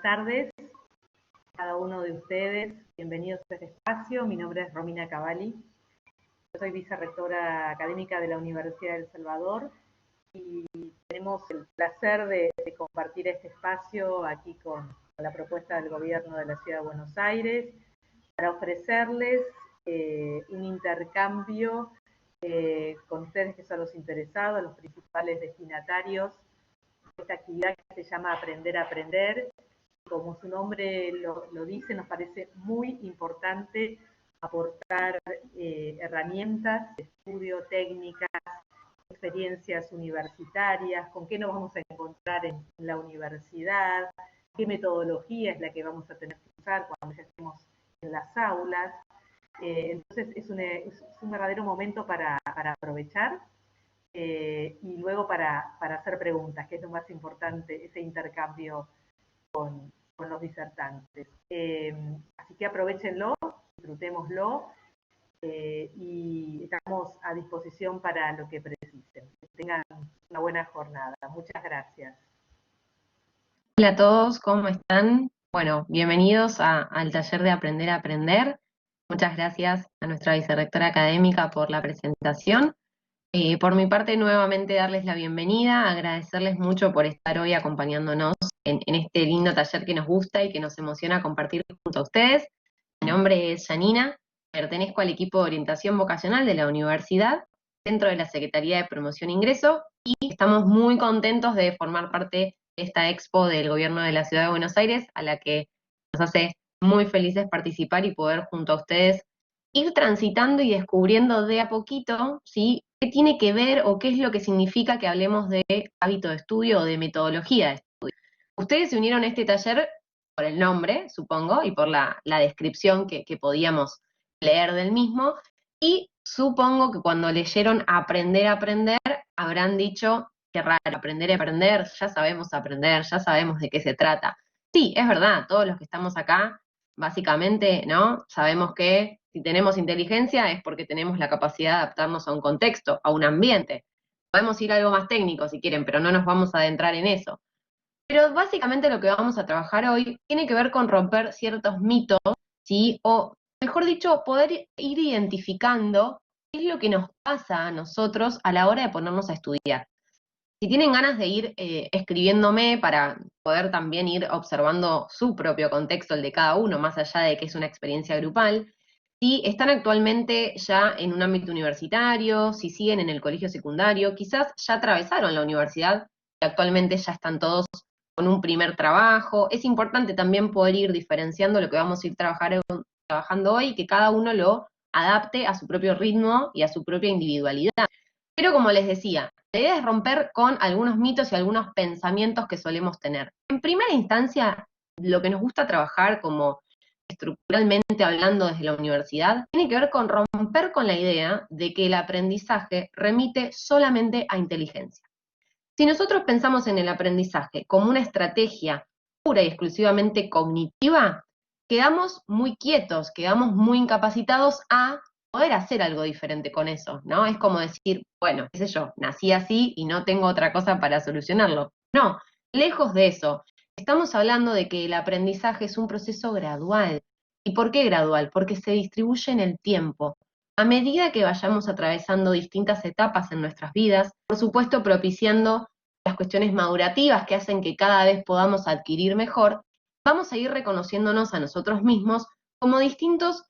tardes a cada uno de ustedes. Bienvenidos a este espacio. Mi nombre es Romina Cavalli. Yo soy vicerrectora académica de la Universidad de El Salvador y tenemos el placer de compartir este espacio aquí con la propuesta del gobierno de la Ciudad de Buenos Aires para ofrecerles un intercambio con ustedes que son los interesados, los principales destinatarios de esta actividad que se llama Aprender a Aprender. Como su nombre lo dice, nos parece muy importante aportar herramientas de estudio, técnicas, experiencias universitarias, con qué nos vamos a encontrar en la universidad, qué metodología es la que vamos a tener que usar cuando ya estemos en las aulas. Entonces es un verdadero momento para aprovechar y luego para hacer preguntas, que es lo más importante, ese intercambio con los disertantes. Así que aprovechenlo, disfrutémoslo y estamos a disposición para lo que precisen. Que tengan una buena jornada. Muchas gracias. Hola a todos, ¿cómo están? Bueno, bienvenidos al taller de Aprender a Aprender. Muchas gracias a nuestra vicerrectora académica por la presentación. Por mi parte, nuevamente darles la bienvenida, agradecerles mucho por estar hoy acompañándonos en este lindo taller que nos gusta y que nos emociona compartir junto a ustedes. Mi nombre es Janina, pertenezco al equipo de orientación vocacional de la universidad, dentro de la Secretaría de Promoción e Ingreso, y estamos muy contentos de formar parte de esta expo del gobierno de la Ciudad de Buenos Aires, a la que nos hace muy felices participar y poder junto a ustedes ir transitando y descubriendo de a poquito, ¿sí?, qué tiene que ver o qué es lo que significa que hablemos de hábito de estudio o de metodología de estudio. Ustedes se unieron a este taller por el nombre, supongo, y por la descripción que podíamos leer del mismo, y supongo que cuando leyeron Aprender a Aprender, habrán dicho, qué raro, aprender a aprender, ya sabemos de qué se trata. Sí, es verdad, todos los que estamos acá, básicamente, ¿no? Sabemos que si tenemos inteligencia es porque tenemos la capacidad de adaptarnos a un contexto, a un ambiente. Podemos ir a algo más técnico si quieren, pero no nos vamos a adentrar en eso. Pero básicamente lo que vamos a trabajar hoy tiene que ver con romper ciertos mitos, ¿sí? O mejor dicho, poder ir identificando qué es lo que nos pasa a nosotros a la hora de ponernos a estudiar. Si tienen ganas de ir escribiéndome para poder también ir observando su propio contexto, el de cada uno, más allá de que es una experiencia grupal, si están actualmente ya en un ámbito universitario, si siguen en el colegio secundario, quizás ya atravesaron la universidad y actualmente ya están todos con un primer trabajo. Es importante también poder ir diferenciando lo que vamos a ir trabajando hoy y que cada uno lo adapte a su propio ritmo y a su propia individualidad. Pero como les decía, la idea es romper con algunos mitos y algunos pensamientos que solemos tener. En primera instancia, lo que nos gusta trabajar como estructuralmente hablando desde la universidad, tiene que ver con romper con la idea de que el aprendizaje remite solamente a inteligencia. Si nosotros pensamos en el aprendizaje como una estrategia pura y exclusivamente cognitiva, quedamos muy quietos, quedamos muy incapacitados a poder hacer algo diferente con eso, ¿no? Es como decir, bueno, qué sé yo, nací así y no tengo otra cosa para solucionarlo. No, lejos de eso. Estamos hablando de que el aprendizaje es un proceso gradual. ¿Y por qué gradual? Porque se distribuye en el tiempo. A medida que vayamos atravesando distintas etapas en nuestras vidas, por supuesto propiciando las cuestiones madurativas que hacen que cada vez podamos adquirir mejor, vamos a ir reconociéndonos a nosotros mismos como distintos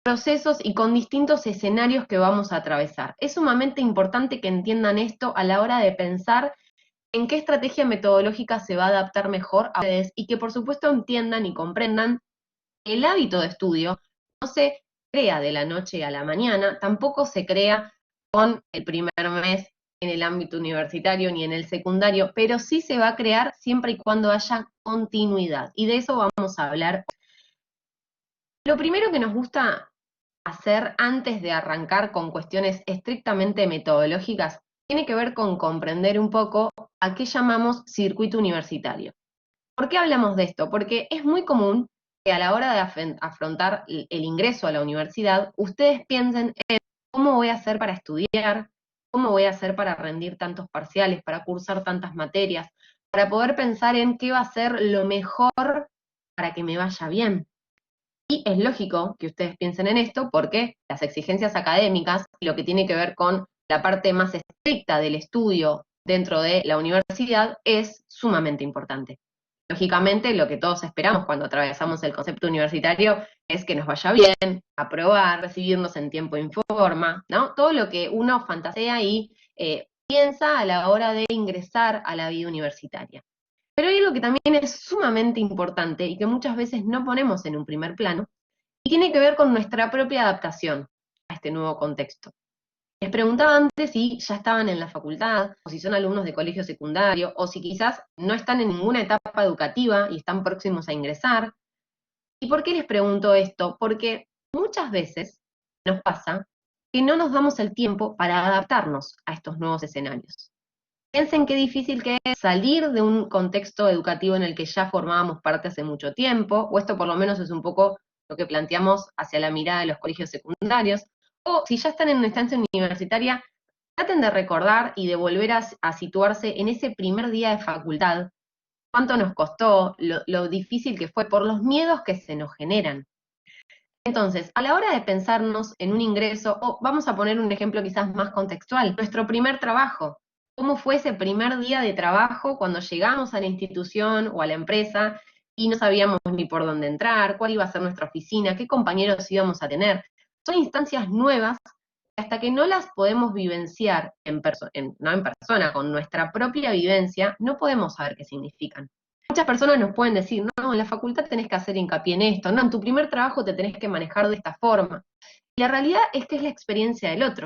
procesos y con distintos escenarios que vamos a atravesar. Es sumamente importante que entiendan esto a la hora de pensar en qué estrategia metodológica se va a adaptar mejor a ustedes y que por supuesto entiendan y comprendan que el hábito de estudio no se crea de la noche a la mañana, tampoco se crea con el primer mes en el ámbito universitario ni en el secundario, pero sí se va a crear siempre y cuando haya continuidad. Y de eso vamos a hablar. Lo primero que nos gusta hacer antes de arrancar con cuestiones estrictamente metodológicas tiene que ver con comprender un poco a qué llamamos circuito universitario. ¿Por qué hablamos de esto? Porque es muy común que a la hora de afrontar el ingreso a la universidad, ustedes piensen en cómo voy a hacer para estudiar, cómo voy a hacer para rendir tantos parciales, para cursar tantas materias, para poder pensar en qué va a ser lo mejor para que me vaya bien. Y es lógico que ustedes piensen en esto porque las exigencias académicas y lo que tiene que ver con la parte más estricta del estudio dentro de la universidad es sumamente importante. Lógicamente, lo que todos esperamos cuando atravesamos el concepto universitario es que nos vaya bien, aprobar, recibirnos en tiempo y forma, ¿no? Todo lo que uno fantasea y piensa a la hora de ingresar a la vida universitaria. Pero hay algo que también es sumamente importante y que muchas veces no ponemos en un primer plano, y tiene que ver con nuestra propia adaptación a este nuevo contexto. Les preguntaba antes si ya estaban en la facultad, o si son alumnos de colegio secundario, o si quizás no están en ninguna etapa educativa y están próximos a ingresar. ¿Y por qué les pregunto esto? Porque muchas veces nos pasa que no nos damos el tiempo para adaptarnos a estos nuevos escenarios. Piensen qué difícil que es salir de un contexto educativo en el que ya formábamos parte hace mucho tiempo, o esto por lo menos es un poco lo que planteamos hacia la mirada de los colegios secundarios, o si ya están en una instancia universitaria, traten de recordar y de volver a situarse en ese primer día de facultad, cuánto nos costó, lo difícil que fue, por los miedos que se nos generan. Entonces, a la hora de pensarnos en un ingreso, o vamos a poner un ejemplo quizás más contextual, nuestro primer trabajo. ¿Cómo fue ese primer día de trabajo cuando llegamos a la institución o a la empresa y no sabíamos ni por dónde entrar, cuál iba a ser nuestra oficina, qué compañeros íbamos a tener? Son instancias nuevas que hasta que no las podemos vivenciar no en persona, con nuestra propia vivencia, no podemos saber qué significan. Muchas personas nos pueden decir, no, en la facultad tenés que hacer hincapié en esto, no, en tu primer trabajo te tenés que manejar de esta forma. Y la realidad es que es la experiencia del otro.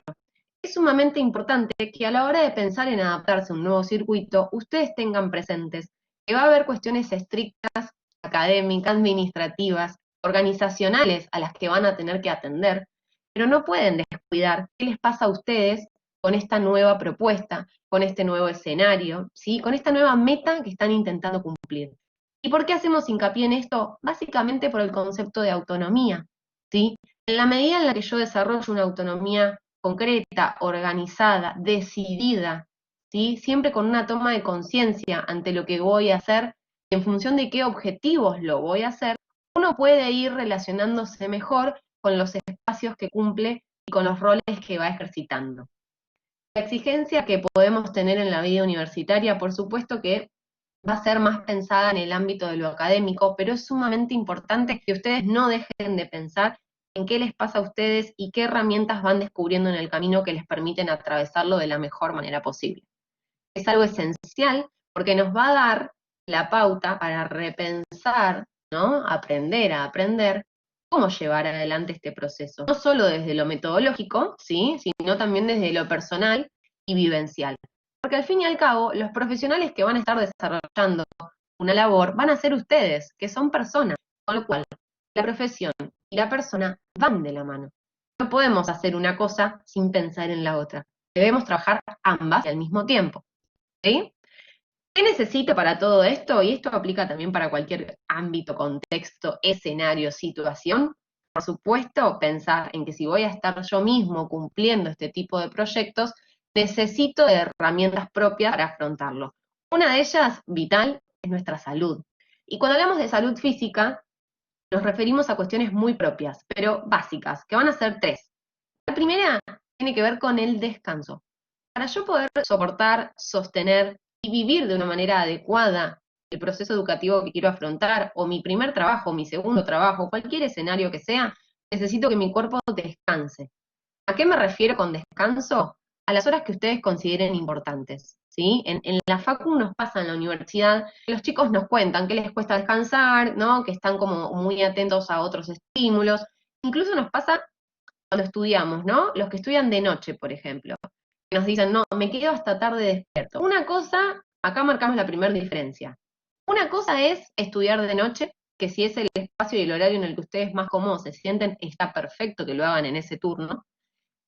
Es sumamente importante que a la hora de pensar en adaptarse a un nuevo circuito, ustedes tengan presentes que va a haber cuestiones estrictas, académicas, administrativas, organizacionales a las que van a tener que atender, pero no pueden descuidar qué les pasa a ustedes con esta nueva propuesta, con este nuevo escenario, ¿sí? Con esta nueva meta que están intentando cumplir. ¿Y por qué hacemos hincapié en esto? Básicamente por el concepto de autonomía, ¿sí? En la medida en la que yo desarrollo una autonomía concreta, organizada, decidida, ¿sí? Siempre con una toma de conciencia ante lo que voy a hacer y en función de qué objetivos lo voy a hacer, uno puede ir relacionándose mejor con los espacios que cumple y con los roles que va ejercitando. La exigencia que podemos tener en la vida universitaria, por supuesto que va a ser más pensada en el ámbito de lo académico, pero es sumamente importante que ustedes no dejen de pensar en qué les pasa a ustedes y qué herramientas van descubriendo en el camino que les permiten atravesarlo de la mejor manera posible. Es algo esencial porque nos va a dar la pauta para repensar, ¿no? Aprender a aprender cómo llevar adelante este proceso. No solo desde lo metodológico, ¿sí? Sino también desde lo personal y vivencial. Porque al fin y al cabo, los profesionales que van a estar desarrollando una labor van a ser ustedes, que son personas, con lo cual la profesión y la persona van de la mano. No podemos hacer una cosa sin pensar en la otra. Debemos trabajar ambas al mismo tiempo. ¿Sí? ¿Qué necesito para todo esto? Y esto aplica también para cualquier ámbito, contexto, escenario, situación. Por supuesto, pensar en que si voy a estar yo mismo cumpliendo este tipo de proyectos, necesito de herramientas propias para afrontarlo. Una de ellas, vital, es nuestra salud. Y cuando hablamos de salud física, nos referimos a cuestiones muy propias, pero básicas, que van a ser tres. La primera tiene que ver con el descanso. Para yo poder soportar, sostener y vivir de una manera adecuada el proceso educativo que quiero afrontar, o mi primer trabajo, mi segundo trabajo, cualquier escenario que sea, necesito que mi cuerpo descanse. ¿A qué me refiero con descanso? A las horas que ustedes consideren importantes, ¿sí? En la facu nos pasa en la universidad, los chicos nos cuentan que les cuesta descansar, ¿no? Que están como muy atentos a otros estímulos. Incluso nos pasa cuando estudiamos, ¿no? Los que estudian de noche, por ejemplo, que nos dicen, no, me quedo hasta tarde despierto. Una cosa, acá marcamos la primera diferencia. Una cosa es estudiar de noche, que si es el espacio y el horario en el que ustedes más cómodos se sienten, está perfecto que lo hagan en ese turno.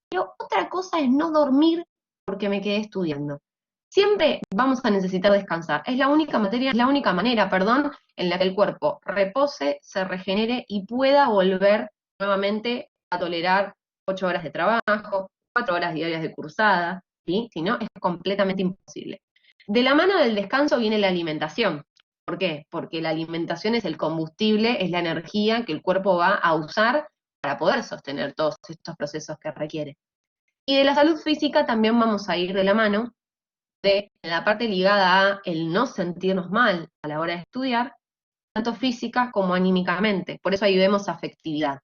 Pero otra cosa es no dormir porque me quedé estudiando. Siempre vamos a necesitar descansar. Es la única manera, en la que el cuerpo repose, se regenere y pueda volver nuevamente a tolerar 8 horas de trabajo, 4 horas diarias de cursada, ¿sí? Si no, es completamente imposible. De la mano del descanso viene la alimentación. ¿Por qué? Porque la alimentación es el combustible, es la energía que el cuerpo va a usar para poder sostener todos estos procesos que requiere. Y de la salud física también vamos a ir de la mano de la parte ligada a el no sentirnos mal a la hora de estudiar, tanto física como anímicamente. Por eso ahí vemos afectividad.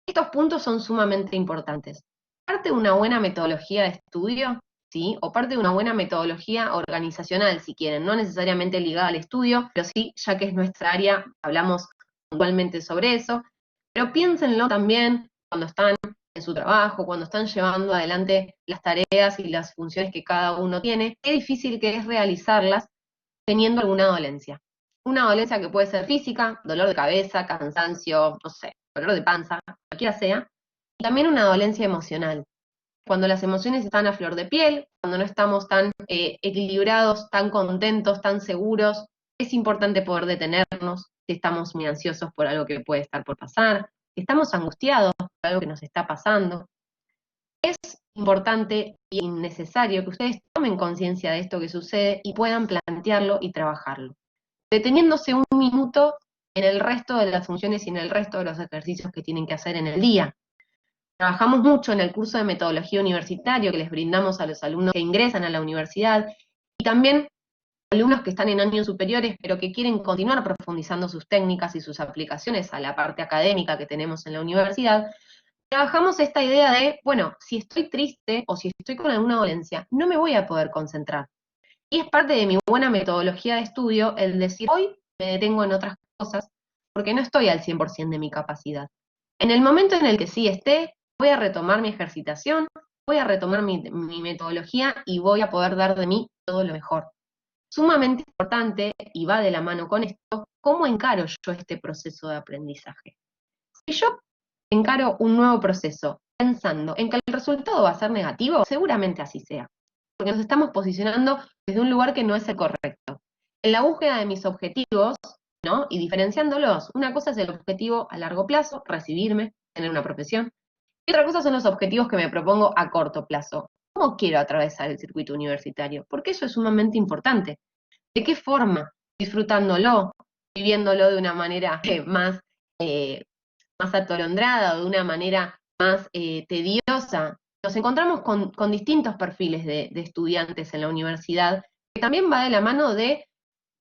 Estos puntos son sumamente importantes. Parte de una buena metodología de estudio, ¿sí? O parte de una buena metodología organizacional, si quieren, no necesariamente ligada al estudio, pero sí, ya que es nuestra área, hablamos puntualmente sobre eso, pero piénsenlo también cuando están en su trabajo, cuando están llevando adelante las tareas y las funciones que cada uno tiene, qué difícil que es realizarlas teniendo alguna dolencia. Una dolencia que puede ser física, dolor de cabeza, cansancio, no sé, dolor de panza, cualquiera sea, y también una dolencia emocional. Cuando las emociones están a flor de piel, cuando no estamos tan equilibrados, tan contentos, tan seguros, es importante poder detenernos si estamos muy ansiosos por algo que puede estar por pasar, si estamos angustiados por algo que nos está pasando. Es importante y necesario que ustedes tomen conciencia de esto que sucede y puedan plantearlo y trabajarlo, deteniéndose un minuto en el resto de las funciones y en el resto de los ejercicios que tienen que hacer en el día. Trabajamos mucho en el curso de metodología universitario que les brindamos a los alumnos que ingresan a la universidad y también alumnos que están en años superiores pero que quieren continuar profundizando sus técnicas y sus aplicaciones a la parte académica que tenemos en la universidad. Trabajamos esta idea de, bueno, si estoy triste o si estoy con alguna dolencia, no me voy a poder concentrar. Y es parte de mi buena metodología de estudio el decir, hoy me detengo en otras cosas porque no estoy al 100% de mi capacidad. En el momento en el que sí esté, voy a retomar mi ejercitación, voy a retomar mi metodología y voy a poder dar de mí todo lo mejor. Sumamente importante, y va de la mano con esto, ¿cómo encaro yo este proceso de aprendizaje? Si yo encaro un nuevo proceso pensando en que el resultado va a ser negativo, seguramente así sea, porque nos estamos posicionando desde un lugar que no es el correcto. En la búsqueda de mis objetivos, ¿no? Y diferenciándolos, una cosa es el objetivo a largo plazo, recibirme, tener una profesión, y otra cosa son los objetivos que me propongo a corto plazo. ¿Cómo quiero atravesar el circuito universitario? Porque eso es sumamente importante. ¿De qué forma? Disfrutándolo, viviéndolo de una manera eh, más atolondrada o de una manera más tediosa. Nos encontramos con distintos perfiles de estudiantes en la universidad, que también va de la mano de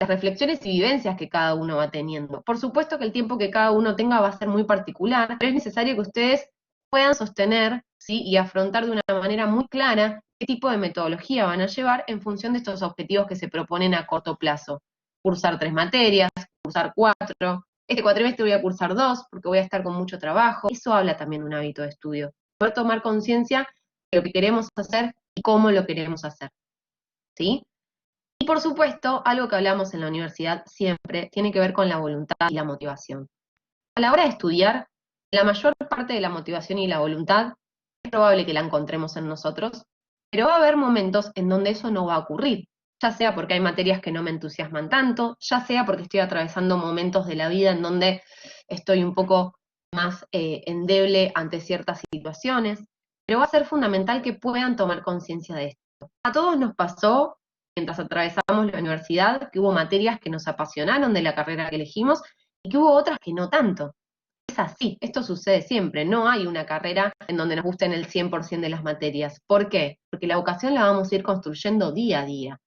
las reflexiones y vivencias que cada uno va teniendo. Por supuesto que el tiempo que cada uno tenga va a ser muy particular, pero es necesario que ustedes puedan sostener, ¿sí? Y afrontar de una manera muy clara qué tipo de metodología van a llevar en función de estos objetivos que se proponen a corto plazo. Cursar 3 materias, cursar 4, este cuatrimestre voy a cursar 2 porque voy a estar con mucho trabajo. Eso habla también de un hábito de estudio. Poder tomar conciencia de lo que queremos hacer y cómo lo queremos hacer. ¿Sí? Y por supuesto, algo que hablamos en la universidad siempre tiene que ver con la voluntad y la motivación. A la hora de estudiar, la mayor parte de la motivación y la voluntad es probable que la encontremos en nosotros, pero va a haber momentos en donde eso no va a ocurrir, ya sea porque hay materias que no me entusiasman tanto, ya sea porque estoy atravesando momentos de la vida en donde estoy un poco más endeble ante ciertas situaciones, pero va a ser fundamental que puedan tomar conciencia de esto. A todos nos pasó, mientras atravesamos la universidad, que hubo materias que nos apasionaron de la carrera que elegimos y que hubo otras que no tanto. Es así, esto sucede siempre, no hay una carrera en donde nos gusten el 100% de las materias. ¿Por qué? Porque la vocación la vamos a ir construyendo día a día.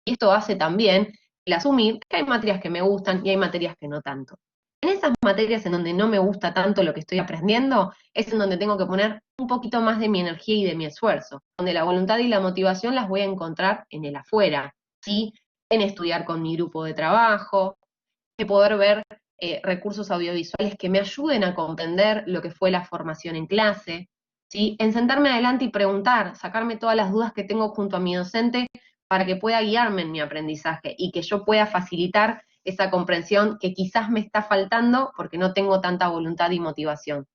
Y esto hace también el asumir que hay materias que me gustan y hay materias que no tanto. En esas materias en donde no me gusta tanto lo que estoy aprendiendo, es en donde tengo que poner un poquito más de mi energía y de mi esfuerzo, donde la voluntad y la motivación las voy a encontrar en el afuera, ¿sí? En estudiar con mi grupo de trabajo, en poder ver recursos audiovisuales que me ayuden a comprender lo que fue la formación en clase, ¿sí? En sentarme adelante y preguntar, sacarme todas las dudas que tengo junto a mi docente para que pueda guiarme en mi aprendizaje y que yo pueda facilitar esa comprensión que quizás me está faltando porque no tengo tanta voluntad y motivación.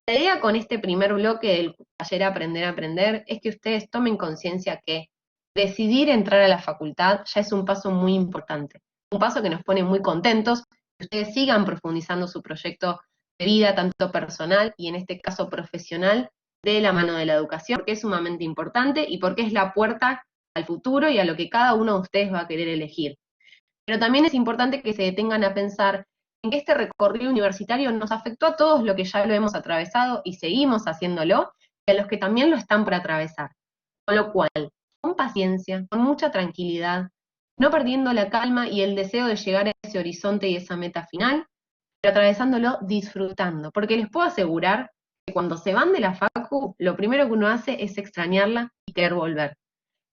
La idea con este primer bloque del taller Aprender a Aprender es que ustedes tomen conciencia que decidir entrar a la facultad ya es un paso muy importante, un paso que nos pone muy contentos, que ustedes sigan profundizando su proyecto de vida, tanto personal y en este caso profesional, de la mano de la educación, porque es sumamente importante y porque es la puerta al futuro y a lo que cada uno de ustedes va a querer elegir. Pero también es importante que se detengan a pensar en que este recorrido universitario nos afectó a todos los que ya lo hemos atravesado y seguimos haciéndolo, y a los que también lo están por atravesar. Con lo cual, con paciencia, con mucha tranquilidad, no perdiendo la calma y el deseo de llegar a ese horizonte y esa meta final, pero atravesándolo disfrutando, porque les puedo asegurar que cuando se van de la facu, lo primero que uno hace es extrañarla y querer volver.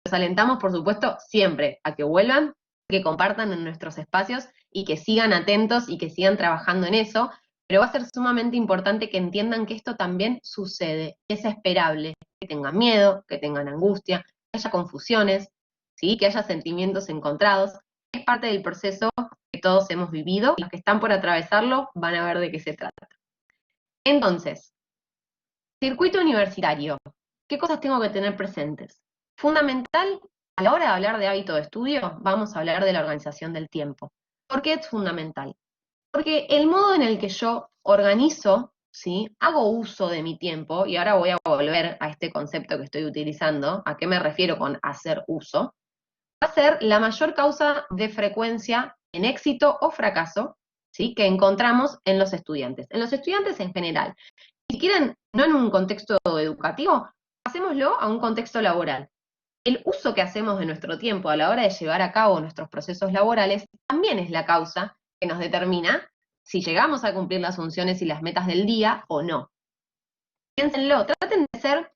Los alentamos, por supuesto, siempre a que vuelvan, que compartan en nuestros espacios y que sigan atentos y que sigan trabajando en eso, pero va a ser sumamente importante que entiendan que esto también sucede, es esperable, que tengan miedo, que tengan angustia, que haya confusiones, ¿sí? Que haya sentimientos encontrados, es parte del proceso que todos hemos vivido y los que están por atravesarlo van a ver de qué se trata. Entonces, circuito universitario, ¿qué cosas tengo que tener presentes? Fundamental, a la hora de hablar de hábito de estudio, vamos a hablar de la organización del tiempo. ¿Por qué es fundamental? Porque el modo en el que yo organizo, ¿sí? Hago uso de mi tiempo, y ahora voy a volver a este concepto que estoy utilizando, ¿a qué me refiero con hacer uso? Va a ser la mayor causa de frecuencia en éxito o fracaso, ¿sí? Que encontramos en los estudiantes en general. Si quieren, no en un contexto educativo, pasémoslo a un contexto laboral. El uso que hacemos de nuestro tiempo a la hora de llevar a cabo nuestros procesos laborales también es la causa que nos determina si llegamos a cumplir las funciones y las metas del día o no. Piénsenlo, traten de ser.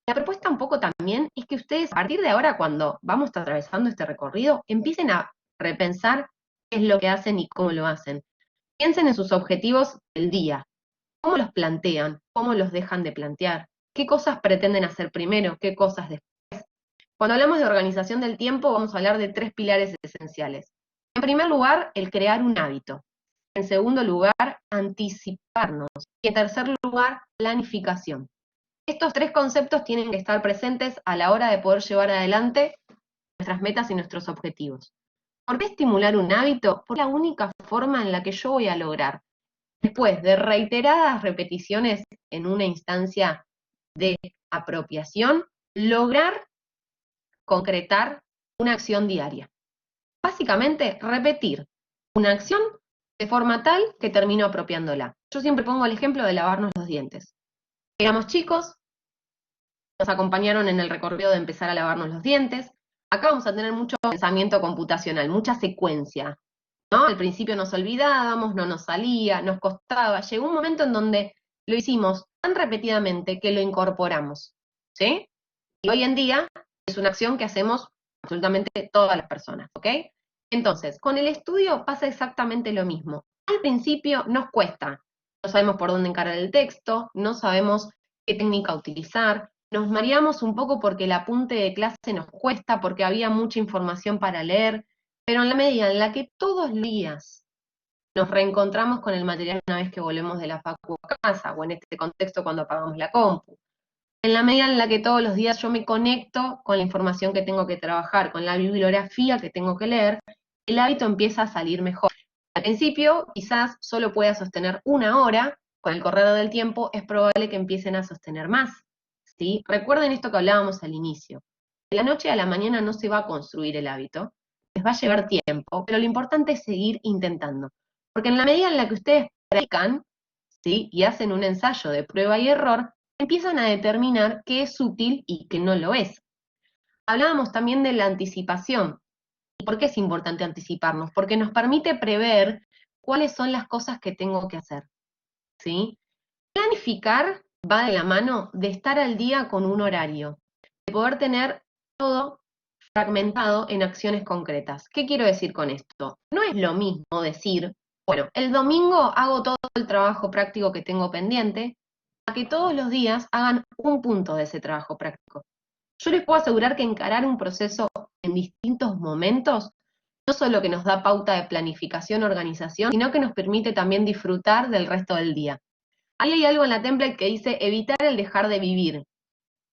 La propuesta un poco también es que ustedes, a partir de ahora, cuando vamos atravesando este recorrido, empiecen a repensar qué es lo que hacen y cómo lo hacen. Piensen en sus objetivos del día, cómo los plantean, cómo los dejan de plantear, qué cosas pretenden hacer primero, qué cosas después. Cuando hablamos de organización del tiempo, vamos a hablar de 3 pilares esenciales. En primer lugar, el crear un hábito. En segundo lugar, anticiparnos. Y en tercer lugar, planificación. Estos 3 conceptos tienen que estar presentes a la hora de poder llevar adelante nuestras metas y nuestros objetivos. ¿Por qué estimular un hábito? Por la única forma en la que yo voy a lograr, después de reiteradas repeticiones en una instancia de apropiación, lograr concretar una acción diaria. Básicamente, repetir una acción de forma tal que termino apropiándola. Yo siempre pongo el ejemplo de lavarnos los dientes. Éramos chicos, nos acompañaron en el recorrido de empezar a lavarnos los dientes. Acá vamos a tener mucho pensamiento computacional, mucha secuencia, ¿no? Al principio nos olvidábamos, no nos salía, nos costaba. Llegó un momento en donde lo hicimos tan repetidamente que lo incorporamos, ¿sí? Y hoy en día es una acción que hacemos absolutamente todas las personas, ¿ok? Entonces, con el estudio pasa exactamente lo mismo. Al principio nos cuesta, no sabemos por dónde encarar el texto, no sabemos qué técnica utilizar, nos mareamos un poco porque el apunte de clase nos cuesta, porque había mucha información para leer, pero en la medida en la que todos los días nos reencontramos con el material una vez que volvemos de la facu a casa, o en este contexto cuando apagamos la compu, en la medida en la que todos los días yo me conecto con la información que tengo que trabajar, con la bibliografía que tengo que leer, el hábito empieza a salir mejor. Al principio, quizás solo pueda sostener 1 hora, con el correr del tiempo es probable que empiecen a sostener más, ¿sí? Recuerden esto que hablábamos al inicio. De la noche a la mañana no se va a construir el hábito, les va a llevar tiempo, pero lo importante es seguir intentando. Porque en la medida en la que ustedes practican, ¿sí? Y hacen un ensayo de prueba y error, empiezan a determinar qué es útil y qué no lo es. Hablábamos también de la anticipación. ¿Y por qué es importante anticiparnos? Porque nos permite prever cuáles son las cosas que tengo que hacer, ¿sí? Planificar va de la mano de estar al día con un horario, de poder tener todo fragmentado en acciones concretas. ¿Qué quiero decir con esto? No es lo mismo decir, bueno, el domingo hago todo el trabajo práctico que tengo pendiente, a que todos los días hagan un punto de ese trabajo práctico. Yo les puedo asegurar que encarar un proceso en distintos momentos no solo que nos da pauta de planificación, organización, sino que nos permite también disfrutar del resto del día. Ahí hay algo en la template que dice evitar el dejar de vivir.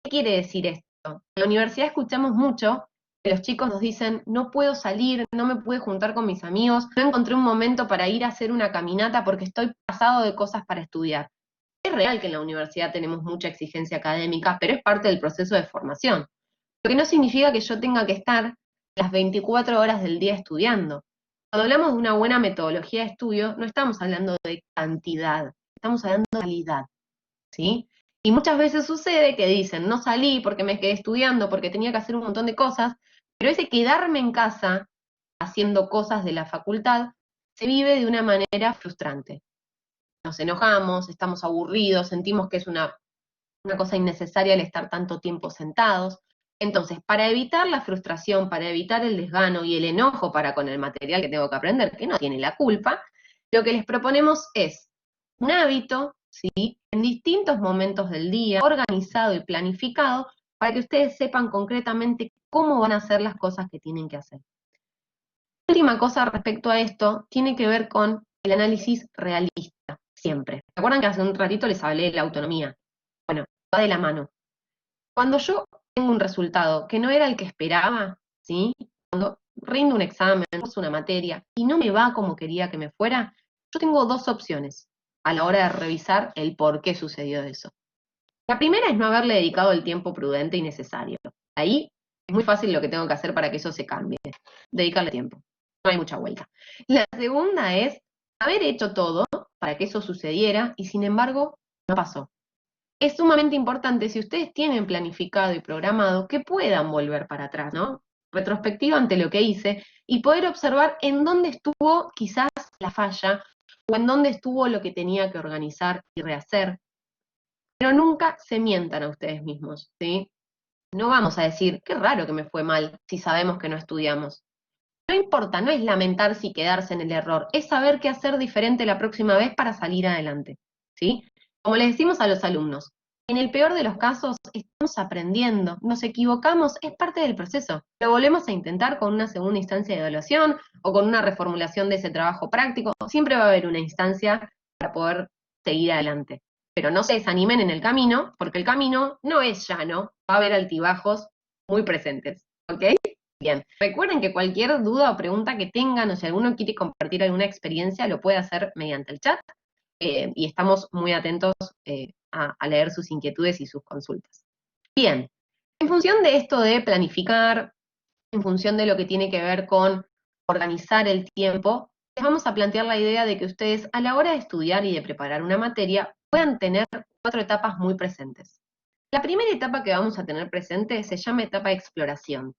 ¿Qué quiere decir esto? En la universidad escuchamos mucho que los chicos nos dicen, no puedo salir, no me pude juntar con mis amigos, no encontré un momento para ir a hacer una caminata porque estoy pasado de cosas para estudiar. Es real que en la universidad tenemos mucha exigencia académica, pero es parte del proceso de formación. Lo que no significa que yo tenga que estar las 24 horas del día estudiando. Cuando hablamos de una buena metodología de estudio, no estamos hablando de cantidad, estamos hablando de calidad, ¿sí? Y muchas veces sucede que dicen, no salí porque me quedé estudiando, porque tenía que hacer un montón de cosas, pero ese quedarme en casa haciendo cosas de la facultad se vive de una manera frustrante. Nos enojamos, estamos aburridos, sentimos que es una cosa innecesaria el estar tanto tiempo sentados. Entonces, para evitar la frustración, para evitar el desgano y el enojo para con el material que tengo que aprender, que no tiene la culpa, lo que les proponemos es un hábito, ¿sí? En distintos momentos del día, organizado y planificado, para que ustedes sepan concretamente cómo van a hacer las cosas que tienen que hacer. La última cosa respecto a esto tiene que ver con el análisis realista, siempre. ¿Se acuerdan que hace un ratito les hablé de la autonomía? Bueno, va de la mano. Cuando yo tengo un resultado que no era el que esperaba, ¿sí? Cuando rindo un examen, curso una materia y no me va como quería que me fuera, yo tengo dos opciones a la hora de revisar el por qué sucedió eso. La primera es no haberle dedicado el tiempo prudente y necesario. Ahí es muy fácil lo que tengo que hacer para que eso se cambie. Dedicarle tiempo. No hay mucha vuelta. La segunda es haber hecho todo para que eso sucediera y sin embargo no pasó. Es sumamente importante, si ustedes tienen planificado y programado, que puedan volver para atrás, ¿no? Retrospectiva ante lo que hice y poder observar en dónde estuvo quizás la falla o en dónde estuvo lo que tenía que organizar y rehacer. Pero nunca se mientan a ustedes mismos, ¿sí? No vamos a decir, qué raro que me fue mal, si sabemos que no estudiamos. No importa, no es lamentarse y quedarse en el error, es saber qué hacer diferente la próxima vez para salir adelante, ¿sí? Como les decimos a los alumnos, en el peor de los casos estamos aprendiendo, nos equivocamos, es parte del proceso. Lo volvemos a intentar con una segunda instancia de evaluación o con una reformulación de ese trabajo práctico, siempre va a haber una instancia para poder seguir adelante. Pero no se desanimen en el camino, porque el camino no es llano, va a haber altibajos muy presentes, ¿ok? Bien, recuerden que cualquier duda o pregunta que tengan, o si alguno quiere compartir alguna experiencia, lo puede hacer mediante el chat, y estamos muy atentos a leer sus inquietudes y sus consultas. Bien, en función de esto de planificar, en función de lo que tiene que ver con organizar el tiempo, les vamos a plantear la idea de que ustedes a la hora de estudiar y de preparar una materia puedan tener 4 etapas muy presentes. La primera etapa que vamos a tener presente se llama etapa de exploración.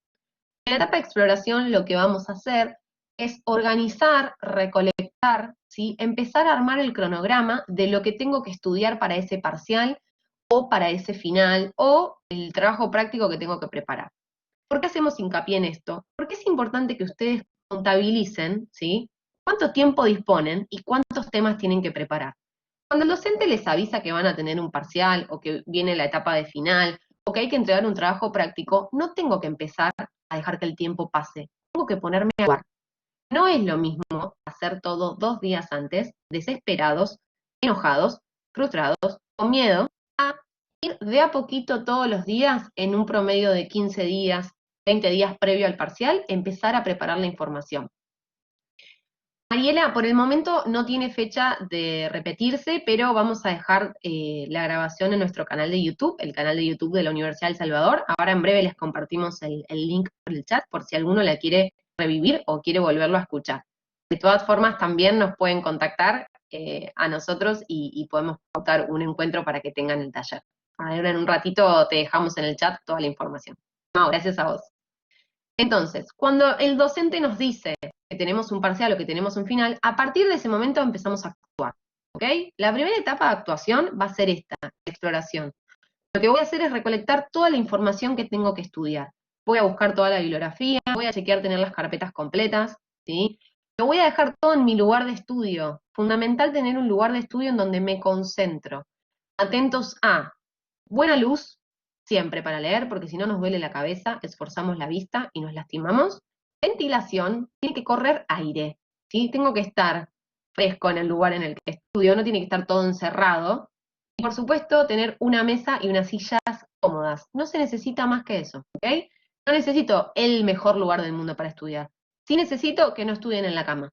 En la etapa de exploración lo que vamos a hacer es organizar, recolectar, ¿sí? Empezar a armar el cronograma de lo que tengo que estudiar para ese parcial o para ese final o el trabajo práctico que tengo que preparar. ¿Por qué hacemos hincapié en esto? Porque es importante que ustedes contabilicen, ¿sí? Cuánto tiempo disponen y cuántos temas tienen que preparar. Cuando el docente les avisa que van a tener un parcial o que viene la etapa de final o que hay que entregar un trabajo práctico, no tengo que empezar a dejar que el tiempo pase. Tengo que ponerme a jugar. No es lo mismo hacer todo 2 días antes, desesperados, enojados, frustrados, con miedo, a ir de a poquito todos los días en un promedio de 15 días, 20 días previo al parcial, empezar a preparar la información. Mariela, por el momento no tiene fecha de repetirse, pero vamos a dejar la grabación en nuestro canal de YouTube, el canal de YouTube de la Universidad del Salvador. Ahora en breve les compartimos el link por el chat, por si alguno la quiere revivir o quiere volverlo a escuchar. De todas formas, también nos pueden contactar a nosotros y podemos pautar un encuentro para que tengan el taller. Ahora en un ratito te dejamos en el chat toda la información. No, gracias a vos. Entonces, cuando el docente nos dice que tenemos un parcial o que tenemos un final, a partir de ese momento empezamos a actuar, ¿ok? La primera etapa de actuación va a ser esta, exploración. Lo que voy a hacer es recolectar toda la información que tengo que estudiar. Voy a buscar toda la bibliografía, voy a chequear tener las carpetas completas, ¿sí? Lo voy a dejar todo en mi lugar de estudio. Fundamental tener un lugar de estudio en donde me concentro. Atentos a buena luz, siempre para leer, porque si no nos duele la cabeza, esforzamos la vista y nos lastimamos. Ventilación, tiene que correr aire, ¿sí? Tengo que estar fresco en el lugar en el que estudio, no tiene que estar todo encerrado. Y por supuesto, tener una mesa y unas sillas cómodas. No se necesita más que eso, ¿ok? No necesito el mejor lugar del mundo para estudiar. Sí necesito que no estudien en la cama.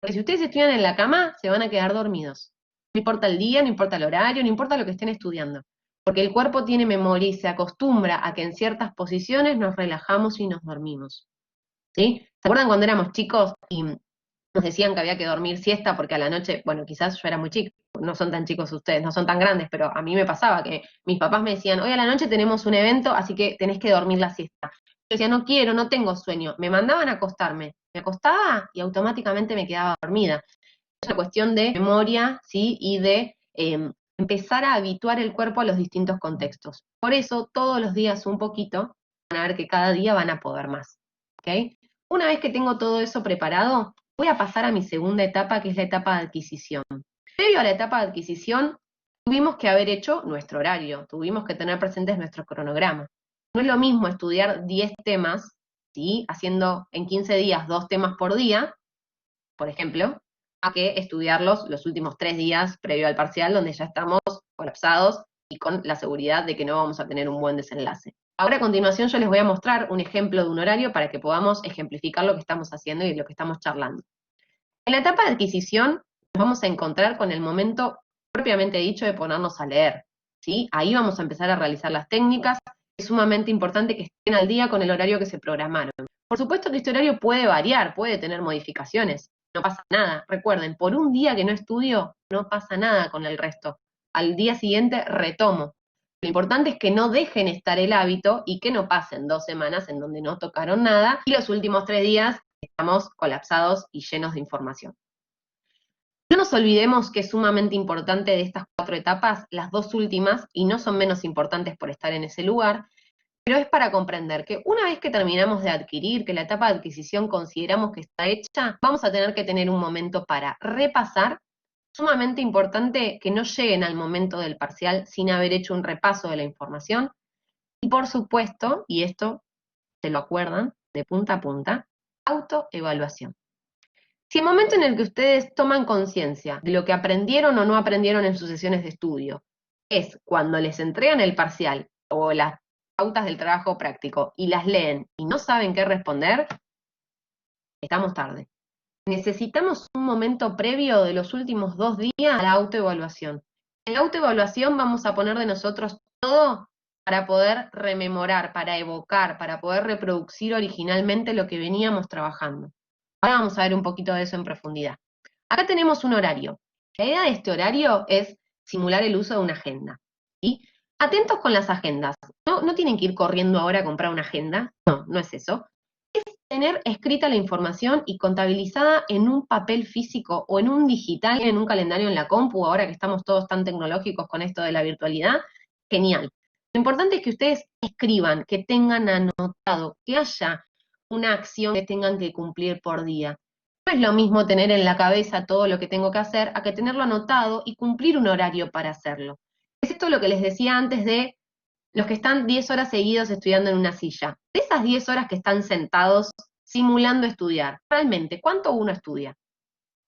Porque si ustedes estudian en la cama, se van a quedar dormidos. No importa el día, no importa el horario, no importa lo que estén estudiando. porque el cuerpo tiene memoria y se acostumbra a que en ciertas posiciones nos relajamos y nos dormimos, ¿sí? ¿Se acuerdan cuando éramos chicos y nos decían que había que dormir siesta porque a la noche, bueno, quizás yo era muy chica, no son tan chicos ustedes, no son tan grandes, pero a mí me pasaba que mis papás me decían, hoy a la noche tenemos un evento, así que tenés que dormir la siesta. Yo decía, no quiero, no tengo sueño. Me mandaban a acostarme, me acostaba y automáticamente me quedaba dormida. Es una cuestión de memoria, ¿sí? Y de empezar a habituar el cuerpo a los distintos contextos. Por eso, todos los días un poquito, van a ver que cada día van a poder más, ¿ok? Una vez que tengo todo eso preparado, voy a pasar a mi segunda etapa, que es la etapa de adquisición. Previo a la etapa de adquisición, tuvimos que haber hecho nuestro horario, tuvimos que tener presentes nuestro cronograma. No es lo mismo estudiar 10 temas, ¿sí? Haciendo en 15 días 2 temas por día, por ejemplo, a que estudiarlos los últimos 3 días previo al parcial, donde ya estamos colapsados y con la seguridad de que no vamos a tener un buen desenlace. Ahora a continuación yo les voy a mostrar un ejemplo de un horario para que podamos ejemplificar lo que estamos haciendo y lo que estamos charlando. En la etapa de adquisición nos vamos a encontrar con el momento propiamente dicho de ponernos a leer, ¿sí? Ahí vamos a empezar a realizar las técnicas. Es sumamente importante que estén al día con el horario que se programaron. Por supuesto que este horario puede variar, puede tener modificaciones, no pasa nada. Recuerden, por un día que no estudio, no pasa nada con el resto. Al día siguiente retomo. Lo importante es que no dejen estar el hábito y que no pasen 2 semanas en donde no tocaron nada y los últimos 3 días estamos colapsados y llenos de información. No nos olvidemos que es sumamente importante de estas 4 etapas, las 2 últimas, y no son menos importantes por estar en ese lugar, pero es para comprender que una vez que terminamos de adquirir, que la etapa de adquisición consideramos que está hecha, vamos a tener que tener un momento para repasar. Sumamente importante que no lleguen al momento del parcial sin haber hecho un repaso de la información. Y por supuesto, y esto se lo acuerdan de punta a punta, autoevaluación. Si el momento en el que ustedes toman conciencia de lo que aprendieron o no aprendieron en sus sesiones de estudio es cuando les entregan el parcial o las pautas del trabajo práctico y las leen y no saben qué responder, estamos tarde. Necesitamos un momento previo de los últimos 2 días a la autoevaluación. En la autoevaluación vamos a poner de nosotros todo para poder rememorar, para evocar, para poder reproducir originalmente lo que veníamos trabajando. Ahora vamos a ver un poquito de eso en profundidad. Acá tenemos un horario. La idea de este horario es simular el uso de una agenda, ¿sí? Atentos con las agendas. No tienen que ir corriendo ahora a comprar una agenda. No es eso. Es tener escrita la información y contabilizada en un papel físico o en un digital, en un calendario en la compu, ahora que estamos todos tan tecnológicos con esto de la virtualidad. Genial. Lo importante es que ustedes escriban, que tengan anotado, que haya una acción que tengan que cumplir por día. No es lo mismo tener en la cabeza todo lo que tengo que hacer a que tenerlo anotado y cumplir un horario para hacerlo. Es esto lo que les decía antes de los que están 10 horas seguidos estudiando en una silla. De esas 10 horas que están sentados simulando estudiar, realmente, ¿cuánto uno estudia?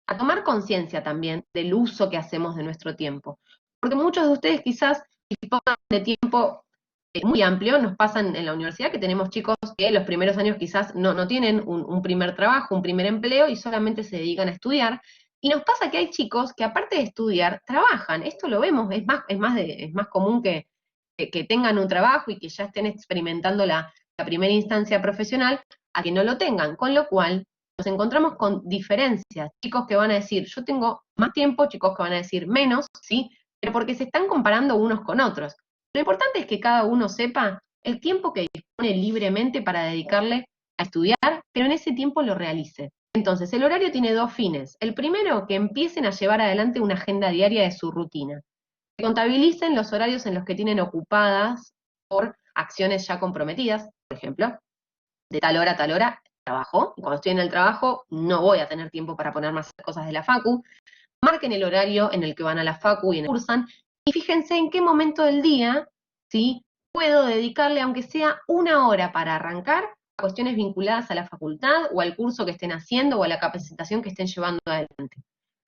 A tomar conciencia también del uso que hacemos de nuestro tiempo. Porque muchos de ustedes quizás disponen de tiempo muy amplio. Nos pasa en la universidad que tenemos chicos que los primeros años quizás no tienen un primer trabajo, un primer empleo y solamente se dedican a estudiar. Y nos pasa que hay chicos que aparte de estudiar, trabajan. Esto lo vemos, es más común que tengan un trabajo y que ya estén experimentando la primera instancia profesional a que no lo tengan. Con lo cual nos encontramos con diferencias. Chicos que van a decir, yo tengo más tiempo, chicos que van a decir menos, ¿sí? Pero porque se están comparando unos con otros. Lo importante es que cada uno sepa el tiempo que dispone libremente para dedicarle a estudiar, pero en ese tiempo lo realice. Entonces, el horario tiene 2 fines. El primero, que empiecen a llevar adelante una agenda diaria de su rutina. Que contabilicen los horarios en los que tienen ocupadas por acciones ya comprometidas, por ejemplo, de tal hora a tal hora trabajo, y cuando estoy en el trabajo no voy a tener tiempo para poner más cosas de la facu. Marquen el horario en el que van a la facu y en el cursan, y fíjense en qué momento del día, ¿sí? Puedo dedicarle, aunque sea 1 hora para arrancar, a cuestiones vinculadas a la facultad, o al curso que estén haciendo, o a la capacitación que estén llevando adelante.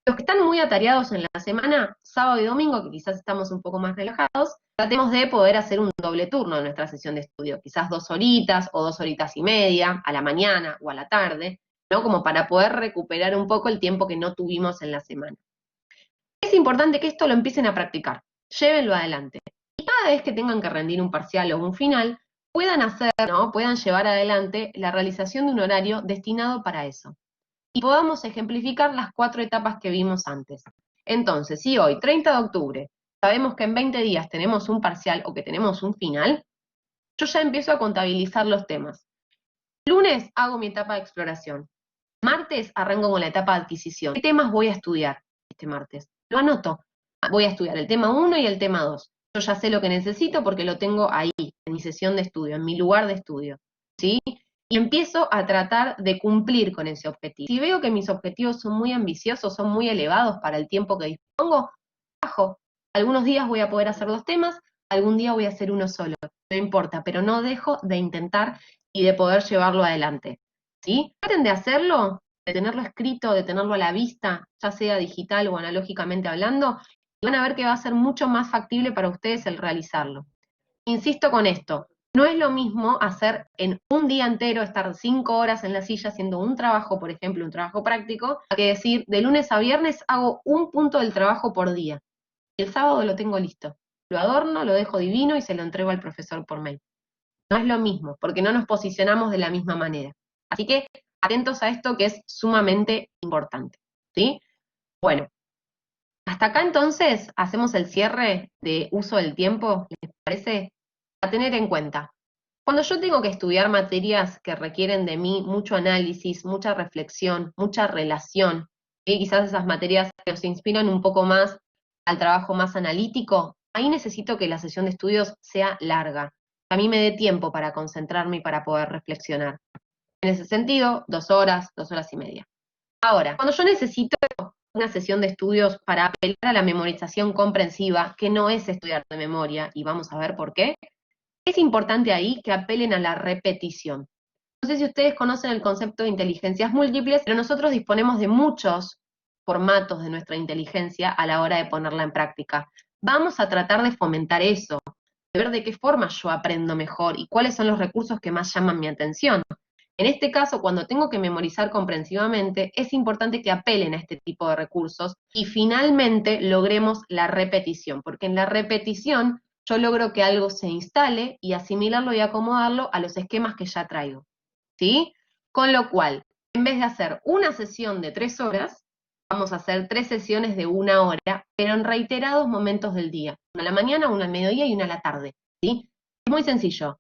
Los que están muy atareados en la semana, sábado y domingo, que quizás estamos un poco más relajados, tratemos de poder hacer un doble turno en nuestra sesión de estudio, quizás 2 horitas o 2 horitas y media, a la mañana o a la tarde, ¿no? Como para poder recuperar un poco el tiempo que no tuvimos en la semana. Es importante que esto lo empiecen a practicar, llévenlo adelante. Y cada cada vez que tengan que rendir un parcial o un final, puedan hacer, ¿no? Puedan llevar adelante la realización de un horario destinado para eso. Y podamos ejemplificar las 4 etapas que vimos antes. Entonces, si hoy, 30 de octubre, sabemos que en 20 días tenemos un parcial o que tenemos un final, yo ya empiezo a contabilizar los temas. Lunes hago mi etapa de exploración. Martes arranco con la etapa de adquisición. ¿Qué temas voy a estudiar este martes? Lo anoto. Voy a estudiar el tema 1 y el tema 2. Yo ya sé lo que necesito porque lo tengo ahí, en mi sesión de estudio, en mi lugar de estudio. ¿Sí? Y empiezo a tratar de cumplir con ese objetivo. Si veo que mis objetivos son muy ambiciosos, son muy elevados para el tiempo que dispongo, bajo. Algunos días voy a poder hacer 2 temas, algún día voy a hacer uno solo. No importa, pero no dejo de intentar y de poder llevarlo adelante. ¿Sí? Traten de hacerlo, de tenerlo escrito, de tenerlo a la vista, ya sea digital o analógicamente hablando, y van a ver que va a ser mucho más factible para ustedes el realizarlo. Insisto con esto, no es lo mismo hacer en un día entero, estar 5 horas en la silla haciendo un trabajo, por ejemplo, un trabajo práctico, a que decir, de lunes a viernes hago un punto del trabajo por día. Y el sábado lo tengo listo. Lo adorno, lo dejo divino y se lo entrego al profesor por mail. No es lo mismo, porque no nos posicionamos de la misma manera. Así que atentos a esto que es sumamente importante, ¿sí? Bueno, hasta acá entonces hacemos el cierre de uso del tiempo, ¿les parece? A tener en cuenta. Cuando yo tengo que estudiar materias que requieren de mí mucho análisis, mucha reflexión, mucha relación, y quizás esas materias que os inspiran un poco más al trabajo más analítico, ahí necesito que la sesión de estudios sea larga, que a mí me dé tiempo para concentrarme y para poder reflexionar. En ese sentido, 2 horas, 2 horas y media. Ahora, cuando yo necesito una sesión de estudios para apelar a la memorización comprensiva, que no es estudiar de memoria, y vamos a ver por qué, es importante ahí que apelen a la repetición. No sé si ustedes conocen el concepto de inteligencias múltiples, pero nosotros disponemos de muchos formatos de nuestra inteligencia a la hora de ponerla en práctica. Vamos a tratar de fomentar eso, de ver de qué forma yo aprendo mejor y cuáles son los recursos que más llaman mi atención. En este caso, cuando tengo que memorizar comprensivamente, es importante que apelen a este tipo de recursos y finalmente logremos la repetición, porque en la repetición yo logro que algo se instale y asimilarlo y acomodarlo a los esquemas que ya traigo, ¿sí? Con lo cual, en vez de hacer una sesión de 3 horas, vamos a hacer 3 sesiones de 1 hora, pero en reiterados momentos del día. Una a la mañana, una al mediodía y una a la tarde, ¿sí? Es muy sencillo.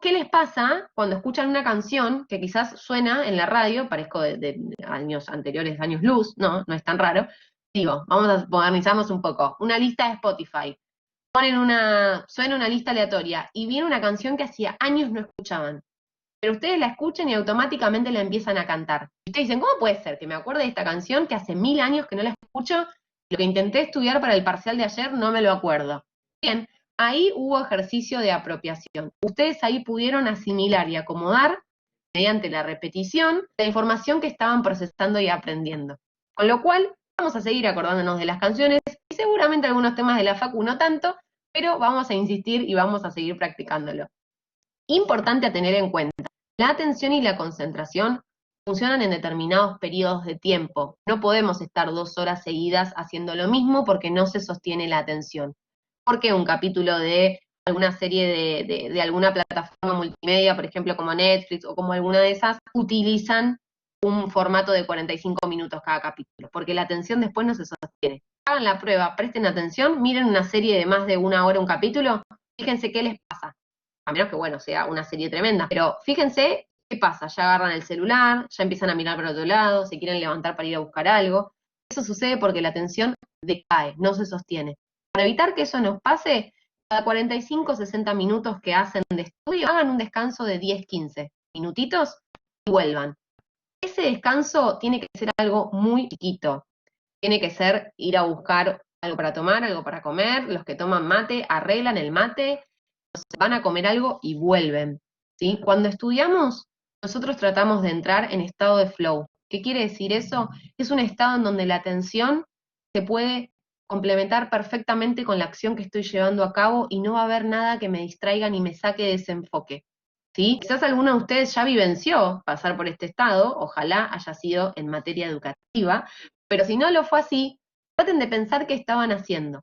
¿Qué les pasa cuando escuchan una canción que quizás suena en la radio, parezco de años anteriores, años luz, no es tan raro? Digo, vamos a modernizarnos un poco. Una lista de Spotify. Suena una lista aleatoria y viene una canción que hacía años no escuchaban. Pero ustedes la escuchan y automáticamente la empiezan a cantar. Y ustedes dicen, ¿cómo puede ser que me acuerde de esta canción que hace 1000 años que no la escucho? Lo que intenté estudiar para el parcial de ayer no me lo acuerdo. Bien, ahí hubo ejercicio de apropiación. Ustedes ahí pudieron asimilar y acomodar, mediante la repetición, la información que estaban procesando y aprendiendo. Con lo cual, vamos a seguir acordándonos de las canciones y seguramente algunos temas de la facu no tanto, pero vamos a insistir y vamos a seguir practicándolo. Importante a tener en cuenta, la atención y la concentración funcionan en determinados periodos de tiempo. No podemos estar 2 horas seguidas haciendo lo mismo porque no se sostiene la atención. Porque un capítulo de alguna serie de alguna plataforma multimedia, por ejemplo como Netflix o como alguna de esas, utilizan un formato de 45 minutos cada capítulo, porque la atención después no se sostiene. Hagan la prueba, presten atención, miren una serie de más de 1 hora un capítulo, fíjense qué les pasa. A menos que, bueno, sea una serie tremenda, pero fíjense qué pasa, ya agarran el celular, ya empiezan a mirar para otro lado, se quieren levantar para ir a buscar algo. Eso sucede porque la atención decae, no se sostiene. Para evitar que eso nos pase, cada 45 o 60 minutos que hacen de estudio, hagan un descanso de 10-15 minutitos y vuelvan. Ese descanso tiene que ser algo muy chiquito. Tiene que ser ir a buscar algo para tomar, algo para comer. Los que toman mate, arreglan el mate, van a comer algo y vuelven, ¿sí? Cuando estudiamos, nosotros tratamos de entrar en estado de flow. ¿Qué quiere decir eso? Es un estado en donde la atención se puede complementar perfectamente con la acción que estoy llevando a cabo y no va a haber nada que me distraiga ni me saque de ese enfoque, ¿sí? Quizás alguno de ustedes ya vivenció pasar por este estado, ojalá haya sido en materia educativa, pero si no lo fue así, traten de pensar qué estaban haciendo.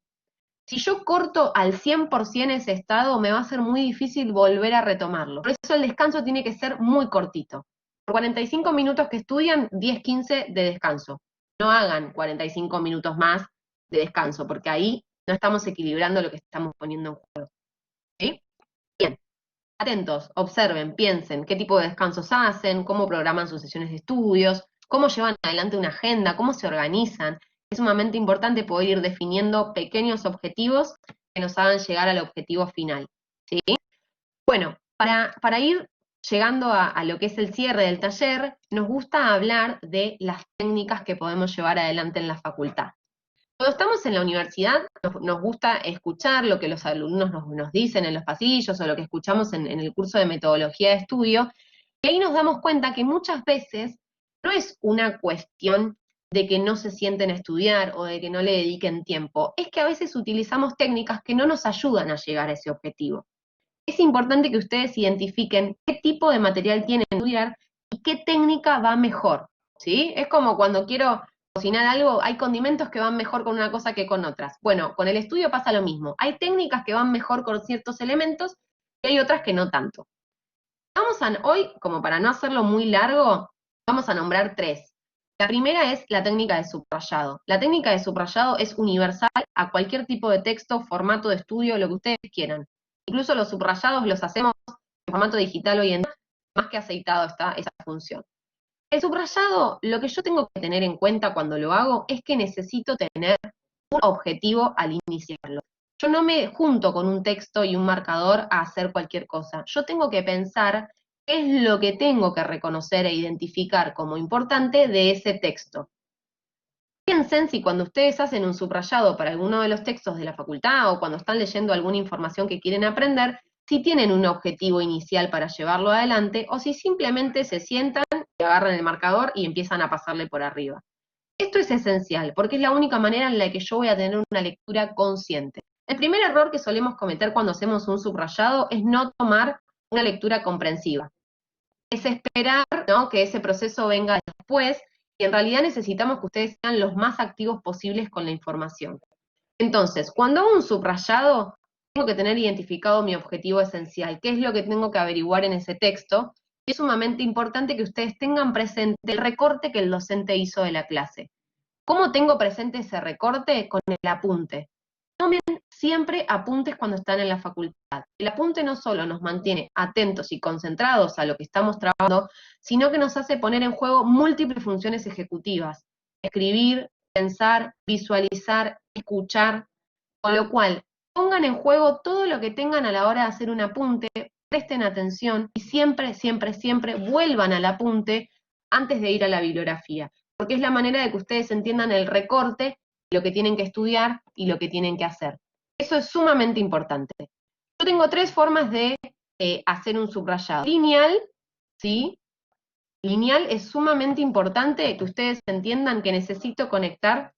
Si yo corto al 100% ese estado, me va a ser muy difícil volver a retomarlo. Por eso el descanso tiene que ser muy cortito. Por 45 minutos que estudian, 10, 15 de descanso. No hagan 45 minutos más de descanso, porque ahí no estamos equilibrando lo que estamos poniendo en juego. ¿Sí? Bien, atentos, observen, piensen qué tipo de descansos hacen, cómo programan sus sesiones de estudios, cómo llevan adelante una agenda, cómo se organizan. Es sumamente importante poder ir definiendo pequeños objetivos que nos hagan llegar al objetivo final. ¿Sí? Bueno, para ir llegando a lo que es el cierre del taller, nos gusta hablar de las técnicas que podemos llevar adelante en la facultad. Cuando estamos en la universidad, nos gusta escuchar lo que los alumnos nos dicen en los pasillos o lo que escuchamos en el curso de metodología de estudio, y ahí nos damos cuenta que muchas veces no es una cuestión de que no se sienten a estudiar o de que no le dediquen tiempo, es que a veces utilizamos técnicas que no nos ayudan a llegar a ese objetivo. Es importante que ustedes identifiquen qué tipo de material tienen que estudiar y qué técnica va mejor, ¿sí? Es como cuando quiero cocinar algo, hay condimentos que van mejor con una cosa que con otras. Bueno, con el estudio pasa lo mismo. Hay técnicas que van mejor con ciertos elementos y hay otras que no tanto. Hoy, como para no hacerlo muy largo, vamos a nombrar 3. La primera es la técnica de subrayado. La técnica de subrayado es universal a cualquier tipo de texto, formato de estudio, lo que ustedes quieran. Incluso los subrayados los hacemos en formato digital hoy en día, más que aceitado está esa función. El subrayado, lo que yo tengo que tener en cuenta cuando lo hago es que necesito tener un objetivo al iniciarlo. Yo no me junto con un texto y un marcador a hacer cualquier cosa. Yo tengo que pensar qué es lo que tengo que reconocer e identificar como importante de ese texto. Piensen si cuando ustedes hacen un subrayado para alguno de los textos de la facultad o cuando están leyendo alguna información que quieren aprender, si tienen un objetivo inicial para llevarlo adelante o si simplemente se sientan y agarran el marcador y empiezan a pasarle por arriba. Esto es esencial, porque es la única manera en la que yo voy a tener una lectura consciente. El primer error que solemos cometer cuando hacemos un subrayado es no tomar una lectura comprensiva. Es esperar, ¿no?, que ese proceso venga después, y en realidad necesitamos que ustedes sean los más activos posibles con la información. Entonces, cuando hago un subrayado, tengo que tener identificado mi objetivo esencial, qué es lo que tengo que averiguar en ese texto, y es sumamente importante que ustedes tengan presente el recorte que el docente hizo de la clase. ¿Cómo tengo presente ese recorte? Con el apunte. Tomen siempre apuntes cuando están en la facultad. El apunte no solo nos mantiene atentos y concentrados a lo que estamos trabajando, sino que nos hace poner en juego múltiples funciones ejecutivas. Escribir, pensar, visualizar, escuchar, con lo cual pongan en juego todo lo que tengan a la hora de hacer un apunte, presten atención y siempre, siempre, siempre vuelvan al apunte antes de ir a la bibliografía, porque es la manera de que ustedes entiendan el recorte, lo que tienen que estudiar y lo que tienen que hacer. Eso es sumamente importante. Yo tengo 3 formas de hacer un subrayado. Lineal, ¿sí? Lineal es sumamente importante que ustedes entiendan que necesito conectar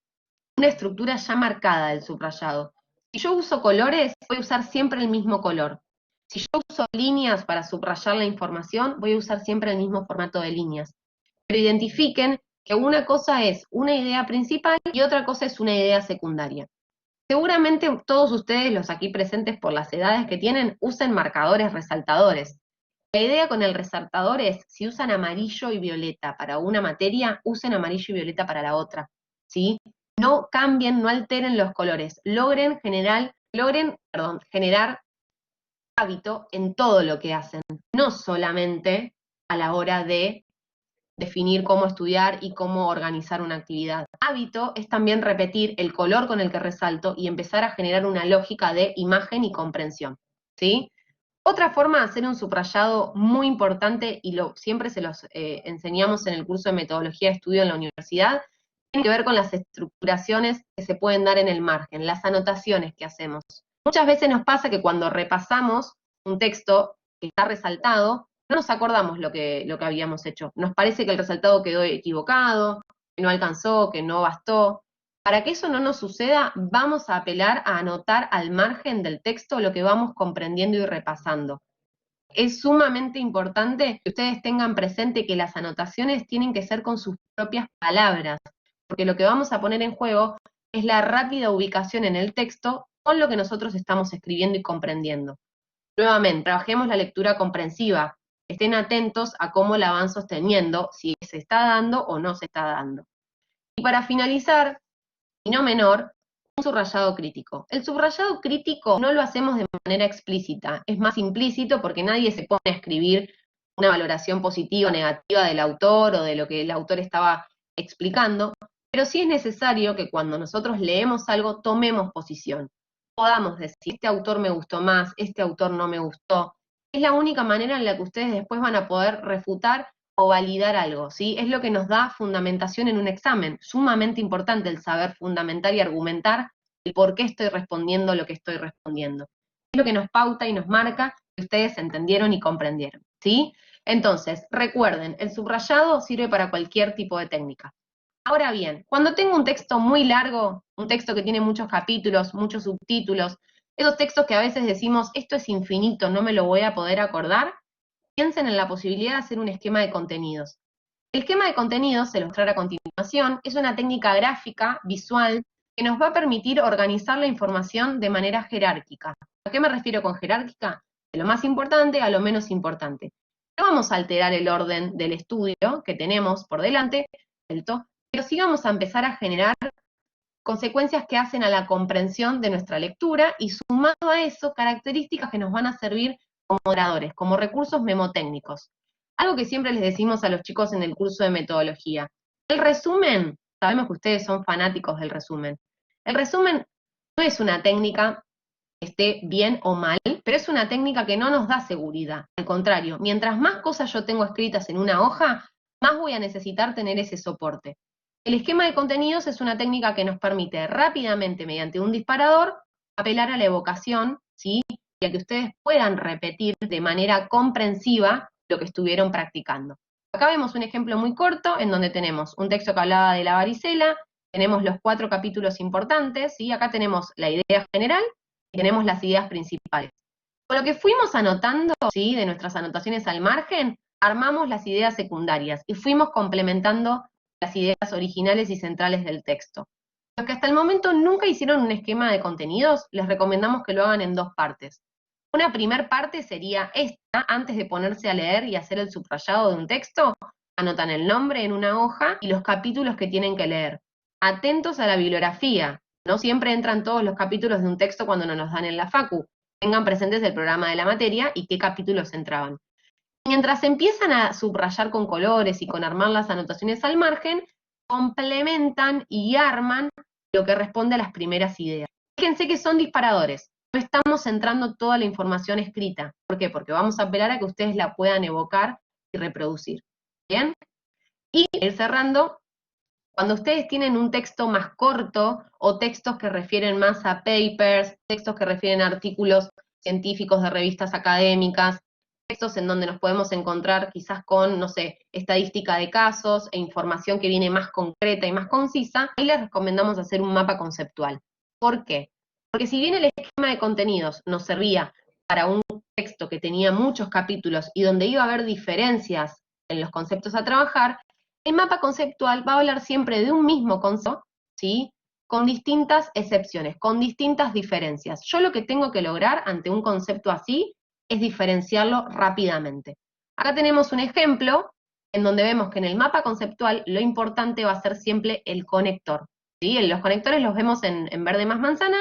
una estructura ya marcada del subrayado. Si yo uso colores, voy a usar siempre el mismo color. Si yo uso líneas para subrayar la información, voy a usar siempre el mismo formato de líneas. Pero identifiquen que una cosa es una idea principal y otra cosa es una idea secundaria. Seguramente todos ustedes, los aquí presentes por las edades que tienen, usen marcadores resaltadores. La idea con el resaltador es, si usan amarillo y violeta para una materia, usen amarillo y violeta para la otra, ¿sí? No cambien, no alteren los colores, logren generar hábito en todo lo que hacen, no solamente a la hora de definir cómo estudiar y cómo organizar una actividad. Hábito es también repetir el color con el que resalto y empezar a generar una lógica de imagen y comprensión, ¿sí? Otra forma de hacer un subrayado muy importante, y siempre se los enseñamos en el curso de metodología de estudio en la universidad, tiene que ver con las estructuraciones que se pueden dar en el margen, las anotaciones que hacemos. Muchas veces nos pasa que cuando repasamos un texto que está resaltado, no nos acordamos lo que habíamos hecho. Nos parece que el resaltado quedó equivocado, que no alcanzó, que no bastó. Para que eso no nos suceda, vamos a apelar a anotar al margen del texto lo que vamos comprendiendo y repasando. Es sumamente importante que ustedes tengan presente que las anotaciones tienen que ser con sus propias palabras, porque lo que vamos a poner en juego es la rápida ubicación en el texto con lo que nosotros estamos escribiendo y comprendiendo. Nuevamente, trabajemos la lectura comprensiva. Estén atentos a cómo la van sosteniendo, si se está dando o no se está dando. Y para finalizar, y no menor, un subrayado crítico. El subrayado crítico no lo hacemos de manera explícita, es más implícito porque nadie se pone a escribir una valoración positiva o negativa del autor o de lo que el autor estaba explicando, pero sí es necesario que cuando nosotros leemos algo tomemos posición. Podamos decir, este autor me gustó más, este autor no me gustó. Es la única manera en la que ustedes después van a poder refutar o validar algo, ¿sí? Es lo que nos da fundamentación en un examen, sumamente importante el saber fundamentar y argumentar el por qué estoy respondiendo lo que estoy respondiendo. Es lo que nos pauta y nos marca que ustedes entendieron y comprendieron, ¿sí? Entonces, recuerden, el subrayado sirve para cualquier tipo de técnica. Ahora bien, cuando tengo un texto muy largo, un texto que tiene muchos capítulos, muchos subtítulos, esos textos que a veces decimos, esto es infinito, no me lo voy a poder acordar, piensen en la posibilidad de hacer un esquema de contenidos. El esquema de contenidos, se lo mostraré a continuación, es una técnica gráfica, visual, que nos va a permitir organizar la información de manera jerárquica. ¿A qué me refiero con jerárquica? De lo más importante a lo menos importante. No vamos a alterar el orden del estudio que tenemos por delante, pero sí vamos a empezar a generar consecuencias que hacen a la comprensión de nuestra lectura y sumado a eso, características que nos van a servir como moderadores, como recursos memotécnicos. Algo que siempre les decimos a los chicos en el curso de metodología. El resumen, sabemos que ustedes son fanáticos del resumen. El resumen no es una técnica que esté bien o mal, pero es una técnica que no nos da seguridad. Al contrario, mientras más cosas yo tengo escritas en una hoja, más voy a necesitar tener ese soporte. El esquema de contenidos es una técnica que nos permite rápidamente, mediante un disparador, apelar a la evocación, ¿sí? Y a que ustedes puedan repetir de manera comprensiva lo que estuvieron practicando. Acá vemos un ejemplo muy corto en donde tenemos un texto que hablaba de la varicela, tenemos los 4 capítulos importantes, ¿sí? Acá tenemos la idea general y tenemos las ideas principales. Con lo que fuimos anotando, ¿sí? De nuestras anotaciones al margen, armamos las ideas secundarias y fuimos complementando las ideas originales y centrales del texto. Los que hasta el momento nunca hicieron un esquema de contenidos, les recomendamos que lo hagan en 2 partes. Una primer parte sería esta, antes de ponerse a leer y hacer el subrayado de un texto, anotan el nombre en una hoja y los capítulos que tienen que leer. Atentos a la bibliografía, no siempre entran todos los capítulos de un texto cuando nos los dan en la facu. Tengan presentes el programa de la materia y qué capítulos entraban. Mientras empiezan a subrayar con colores y con armar las anotaciones al margen, complementan y arman lo que responde a las primeras ideas. Fíjense que son disparadores, no estamos centrando toda la información escrita. ¿Por qué? Porque vamos a apelar a que ustedes la puedan evocar y reproducir. ¿Bien? Y ir cerrando, cuando ustedes tienen un texto más corto o textos que refieren más a papers, textos que refieren a artículos científicos de revistas académicas, textos en donde nos podemos encontrar quizás con, no sé, estadística de casos e información que viene más concreta y más concisa, ahí les recomendamos hacer un mapa conceptual. ¿Por qué? Porque si bien el esquema de contenidos nos servía para un texto que tenía muchos capítulos y donde iba a haber diferencias en los conceptos a trabajar, el mapa conceptual va a hablar siempre de un mismo concepto, ¿sí? Con distintas excepciones, con distintas diferencias. Yo lo que tengo que lograr ante un concepto así es diferenciarlo rápidamente. Acá tenemos un ejemplo en donde vemos que en el mapa conceptual lo importante va a ser siempre el conector, ¿sí? Los conectores los vemos en verde más manzana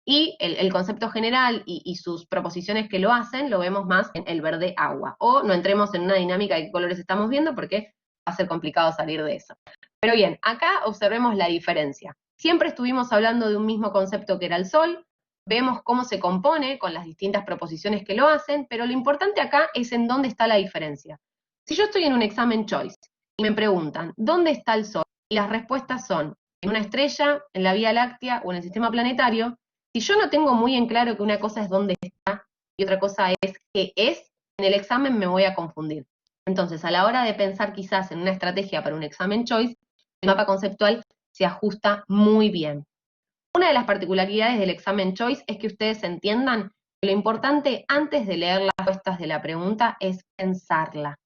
y el concepto general y sus proposiciones que lo hacen lo vemos más en el verde agua. O no entremos en una dinámica de qué colores estamos viendo porque va a ser complicado salir de eso. Pero bien, acá observemos la diferencia. Siempre estuvimos hablando de un mismo concepto que era el sol, vemos cómo se compone con las distintas proposiciones que lo hacen, pero lo importante acá es en dónde está la diferencia. Si yo estoy en un examen choice y me preguntan, ¿dónde está el sol? Y las respuestas son, en una estrella, en la Vía Láctea o en el sistema planetario. Si yo no tengo muy en claro que una cosa es dónde está y otra cosa es qué es, en el examen me voy a confundir. Entonces, a la hora de pensar quizás en una estrategia para un examen choice, el mapa conceptual se ajusta muy bien. Una de las particularidades del examen choice es que ustedes entiendan que lo importante antes de leer las respuestas de la pregunta es pensarla.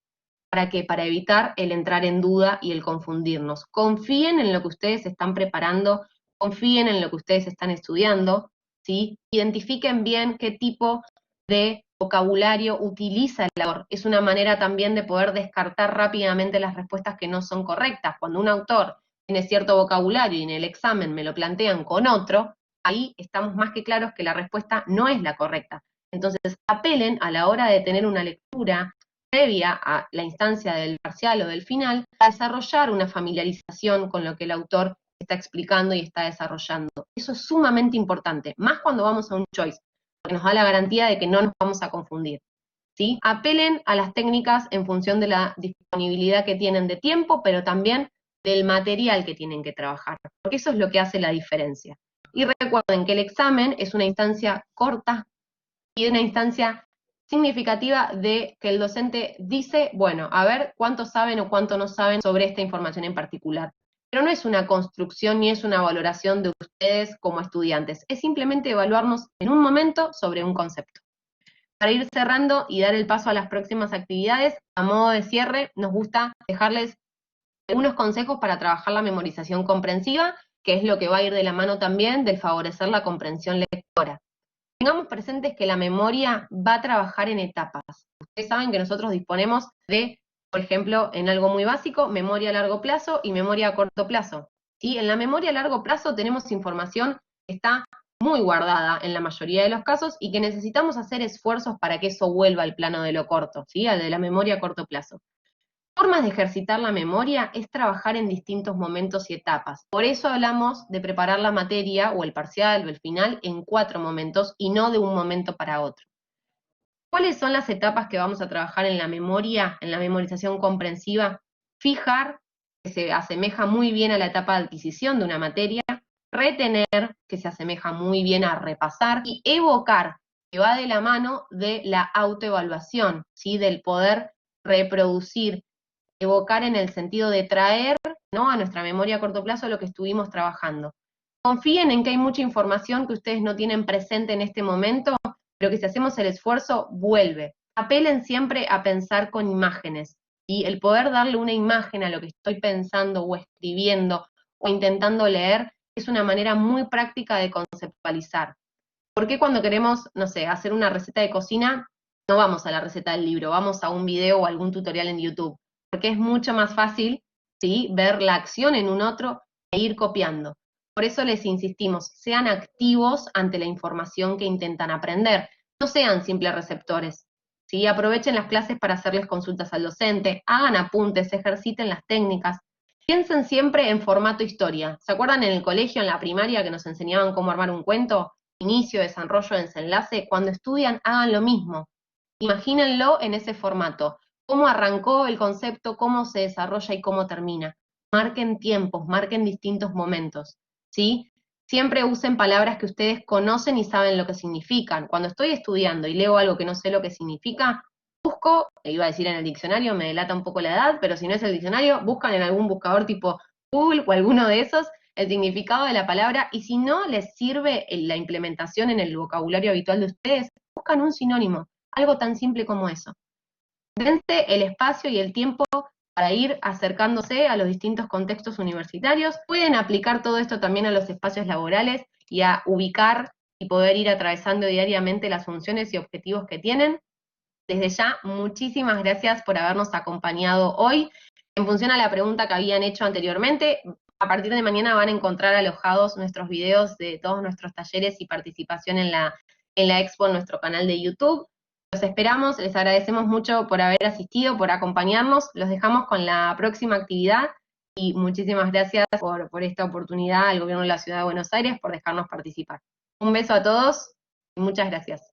¿Para qué? Para evitar el entrar en duda y el confundirnos. Confíen en lo que ustedes están preparando, confíen en lo que ustedes están estudiando, ¿sí? Identifiquen bien qué tipo de vocabulario utiliza el autor. Es una manera también de poder descartar rápidamente las respuestas que no son correctas. Cuando un autor tiene cierto vocabulario y en el examen me lo plantean con otro, ahí estamos más que claros que la respuesta no es la correcta. Entonces, apelen a la hora de tener una lectura previa a la instancia del parcial o del final, a desarrollar una familiarización con lo que el autor está explicando y está desarrollando. Eso es sumamente importante, más cuando vamos a un choice, porque nos da la garantía de que no nos vamos a confundir, ¿sí? Apelen a las técnicas en función de la disponibilidad que tienen de tiempo, pero también del material que tienen que trabajar, porque eso es lo que hace la diferencia. Y recuerden que el examen es una instancia corta y una instancia significativa de que el docente dice, bueno, a ver cuánto saben o cuánto no saben sobre esta información en particular. Pero no es una construcción ni es una valoración de ustedes como estudiantes, es simplemente evaluarnos en un momento sobre un concepto. Para ir cerrando y dar el paso a las próximas actividades, a modo de cierre, nos gusta dejarles algunos consejos para trabajar la memorización comprensiva, que es lo que va a ir de la mano también del favorecer la comprensión lectora. Tengamos presentes que la memoria va a trabajar en etapas. Ustedes saben que nosotros disponemos de, por ejemplo, en algo muy básico, memoria a largo plazo y memoria a corto plazo. ¿Sí? En la memoria a largo plazo tenemos información que está muy guardada en la mayoría de los casos y que necesitamos hacer esfuerzos para que eso vuelva al plano de lo corto, ¿sí? Al de la memoria a corto plazo. Formas de ejercitar la memoria es trabajar en distintos momentos y etapas. Por eso hablamos de preparar la materia o el parcial o el final en 4 momentos y no de un momento para otro. ¿Cuáles son las etapas que vamos a trabajar en la memoria, en la memorización comprensiva? Fijar, que se asemeja muy bien a la etapa de adquisición de una materia, retener, que se asemeja muy bien a repasar, y evocar, que va de la mano de la autoevaluación, ¿sí? Del poder reproducir, evocar en el sentido de traer, ¿no?, a nuestra memoria a corto plazo lo que estuvimos trabajando. Confíen en que hay mucha información que ustedes no tienen presente en este momento, pero que si hacemos el esfuerzo, vuelve. Apelen siempre a pensar con imágenes, y el poder darle una imagen a lo que estoy pensando o escribiendo o intentando leer es una manera muy práctica de conceptualizar. ¿Por qué cuando queremos, no sé, hacer una receta de cocina, no vamos a la receta del libro, vamos a un video o algún tutorial en YouTube? Porque es mucho más fácil, ¿sí?, ver la acción en un otro e ir copiando. Por eso les insistimos, sean activos ante la información que intentan aprender, no sean simples receptores, ¿sí? Aprovechen las clases para hacerles consultas al docente, hagan apuntes, ejerciten las técnicas. Piensen siempre en formato historia. ¿Se acuerdan en el colegio, en la primaria, que nos enseñaban cómo armar un cuento? Inicio, desarrollo, desenlace. Cuando estudian, hagan lo mismo. Imagínenlo en ese formato. Cómo arrancó el concepto, cómo se desarrolla y cómo termina. Marquen tiempos, marquen distintos momentos, ¿sí? Siempre usen palabras que ustedes conocen y saben lo que significan. Cuando estoy estudiando y leo algo que no sé lo que significa, busco, iba a decir en el diccionario, me delata un poco la edad, pero si no es el diccionario, buscan en algún buscador tipo Google o alguno de esos el significado de la palabra, y si no les sirve la implementación en el vocabulario habitual de ustedes, buscan un sinónimo, algo tan simple como eso. Dense el espacio y el tiempo para ir acercándose a los distintos contextos universitarios. Pueden aplicar todo esto también a los espacios laborales y a ubicar y poder ir atravesando diariamente las funciones y objetivos que tienen. Desde ya, muchísimas gracias por habernos acompañado hoy. En función a la pregunta que habían hecho anteriormente, a partir de mañana van a encontrar alojados nuestros videos de todos nuestros talleres y participación en la expo en nuestro canal de YouTube. Los esperamos, les agradecemos mucho por haber asistido, por acompañarnos. Los dejamos con la próxima actividad y muchísimas gracias por esta oportunidad al Gobierno de la Ciudad de Buenos Aires por dejarnos participar. Un beso a todos y muchas gracias.